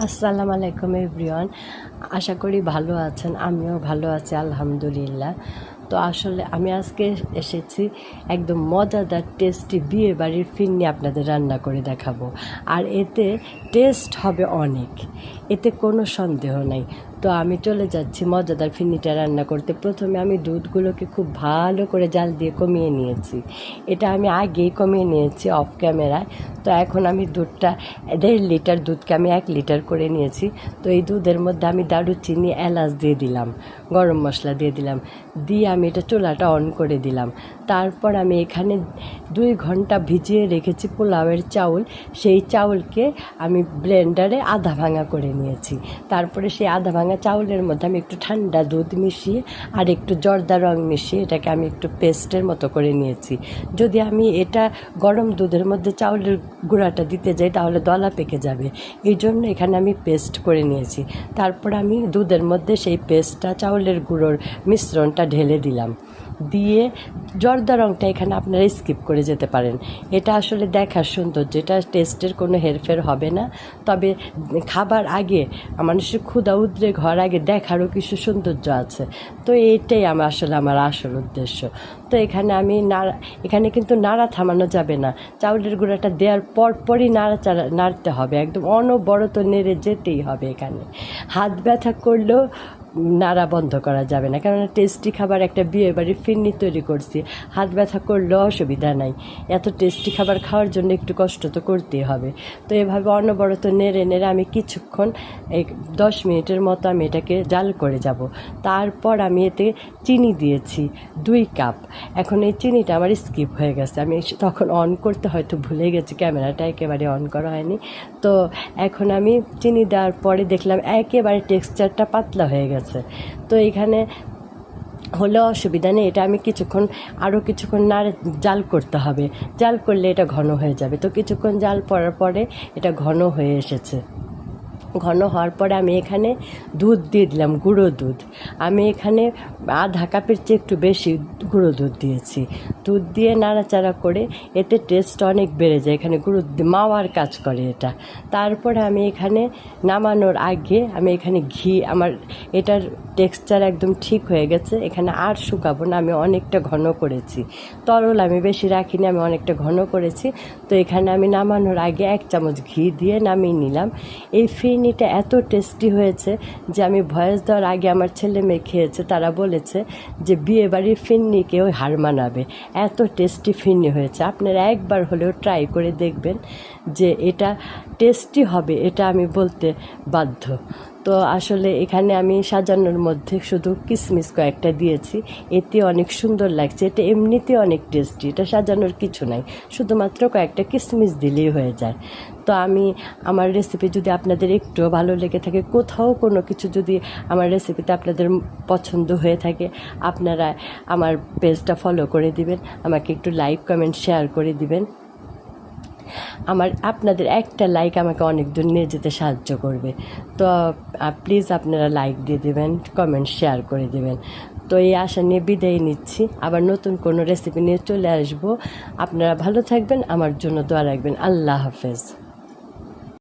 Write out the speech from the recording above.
আসসালামু আলাইকুম এভরিওয়ান। আশা করি ভালো আছেন, আমিও ভালো আছি আলহামদুলিল্লাহ। তো আসলে আমি আজকে এসেছি একদম মজাদার টেস্টি বিয়ে বাড়ির ফিরনি আপনাদের রান্না করে দেখাবো। আর এতে টেস্ট হবে অনেক, এতে কোনো সন্দেহ নাই। তো আমি চলে যাচ্ছি মজাদার ফিরনিটা রান্না করতে। প্রথমে আমি দুধগুলোকে খুব ভালো করে জাল দিয়ে কমিয়ে নিয়েছি। এটা আমি আগেই কমিয়ে নিয়েছি অফ ক্যামেরায়। তো এখন আমি দুধটা 1.5 লিটার দুধকে আমি 1 লিটার করে নিয়েছি। তো এই দুধের মধ্যে আমি দারুচিনি, এলাচ দিয়ে দিলাম, গরম মশলা দিয়ে দিলাম, দিয়ে আমি এটা চুলাটা অন করে দিলাম। তারপর আমি এখানে 2 ঘন্টা ভিজিয়ে রেখেছি পোলাওয়ের চাউল। সেই চাউলকে আমি ব্লেন্ডারে আধা ভাঙা করে নিয়েছি। তারপরে সেই আধা ভাঙা চাউলের মধ্যে আমি একটু ঠান্ডা দুধ মিশিয়ে আর একটু জর্দা রং মিশিয়ে এটাকে আমি একটু পেস্টের মতো করে নিয়েছি। যদি আমি এটা গরম দুধের মধ্যে চাউলের গুঁড়াটা দিতে যাই তাহলে দলা পেকে যাবে, এই জন্য এখানে আমি পেস্ট করে নিয়েছি। তারপর আমি দুধের মধ্যে সেই পেস্টটা, চাউলের গুঁড়োর মিশ্রণটা ঢেলে দিলাম। দিয়ে জর্দা রঙটা এখানে আপনারা স্কিপ করে যেতে পারেন। এটা আসলে দেখার সৌন্দর্য, এটা টেস্টের কোনো হেরফের হবে না। তবে খাবার আগে মানুষের ক্ষুধা উদ্রেক হওয়ার আগে দেখারও কিছু সৌন্দর্য আছে। তো এইটাই আমার আসল উদ্দেশ্য। তো এখানে কিন্তু নাড়া থামানো যাবে না। চাউলের গুঁড়াটা দেওয়ার পরই নাড়তে হবে, একদম অনবরত নেড়ে যেতেই হবে। এখানে হাত ব্যথা করলেও নাড়া বন্ধ করা যাবে না, কেননা টেস্টি খাবার, একটা বিয়ে বাড়ির ফিরনি তৈরি করছি, হাত ব্যথা করলেও অসুবিধা নাই। এত টেস্টি খাবার খাওয়ার জন্য একটু কষ্ট তো করতেই হবে। তো এভাবে অনবরত নেড়ে আমি কিছুক্ষণ 10 মিনিটের মতো আমি এটাকে জাল করে যাব। তারপর আমি এতে চিনি দিয়েছি 2 কাপ। এখন এই চিনিটা আমার স্কিপ হয়ে গেছে, আমি তখন অন করতে হয়তো ভুলে গেছি, ক্যামেরাটা একেবারে অন করা হয়নি। তো এখন আমি চিনি দেওয়ার পরে দেখলাম একেবারে টেক্সচারটা পাতলা হয়ে গেছে। তো এখানে হলেও অসুবিধা নেই, এটা আমি আরও কিছুক্ষণ জাল করতে হবে। জাল করলে এটা ঘন হয়ে যাবে। তো কিছুক্ষণ জাল পড়ার পরে এটা ঘন হয়ে এসেছে। ঘন হওয়ার পরে আমি এখানে দুধ দিয়ে দিলাম, গুঁড়ো দুধ। আমি এখানে আধা কাপের চেয়ে একটু বেশি গুঁড়ো দুধ দিয়েছি। দুধ দিয়ে নাড়াচাড়া করে এতে টেস্ট অনেক বেড়ে যায়, এখানে গুঁড়ো মাওয়ার কাজ করে এটা। তারপরে আমি এখানে নামানোর আগে আমি এখানে ঘি, আমার এটার টেক্সচার একদম ঠিক হয়ে গেছে। এখানে আর শুকাবো না, আমি অনেকটা ঘন করেছি। তরল আমি বেশি রাখিনি, আমি অনেকটা ঘন করেছি। তো এখানে আমি নামানোর আগে 1 চামচ ঘি দিয়ে নামিয়ে নিলাম। এই ফিরনিটা এত টেস্টি হয়েছে যে আমি ভয়েস দেওয়ার আগে আমার ছেলে মেয়ে খেয়েছে, তারা বলেছে যে বিয়ে বাড়ির ফিরনিকেও হার মানাবে, এত টেস্টি ফিরনি হয়েছে। আপনারা একবার হলেও ট্রাই করে দেখবেন যে এটা টেস্টি হবে, এটা আমি বলতে বাধ্য। তো আসলে এখানে আমি সাজানোর মধ্যে শুধু কিশমিশ কয়েকটা দিয়েছি, এতে অনেক সুন্দর লাগছে। এটা এমনিতে অনেক টেস্টি, এটা সাজানোর কিছু নাই, শুধুমাত্র কয়েকটা কিশমিশ দিলেই হয়ে যায়। তো আমার রেসিপি যদি আপনাদের একটুও ভালো লেগে থাকে, কোথাও কোনো কিছু যদি আমার রেসিপিতে আপনাদের পছন্দ হয়ে থাকে, আপনারা আমার পেজটা ফলো করে দিবেন, আমাকে একটু লাইক, কমেন্ট, শেয়ার করে দিবেন। আপনাদের একটা লাইক আমাকে অনেক দূর নিয়ে যেতে সাহায্য করবে। তো প্লিজ আপনারা লাইক দিয়ে দেবেন, কমেন্ট, শেয়ার করে দেবেন। তো এই আশা নিয়ে বিদায় নিচ্ছি, আবার নতুন কোনো রেসিপি নিয়ে চলে আসবো। আপনারা ভালো থাকবেন, আমার জন্য দোয়া রাখবেন। আল্লাহ হাফেজ।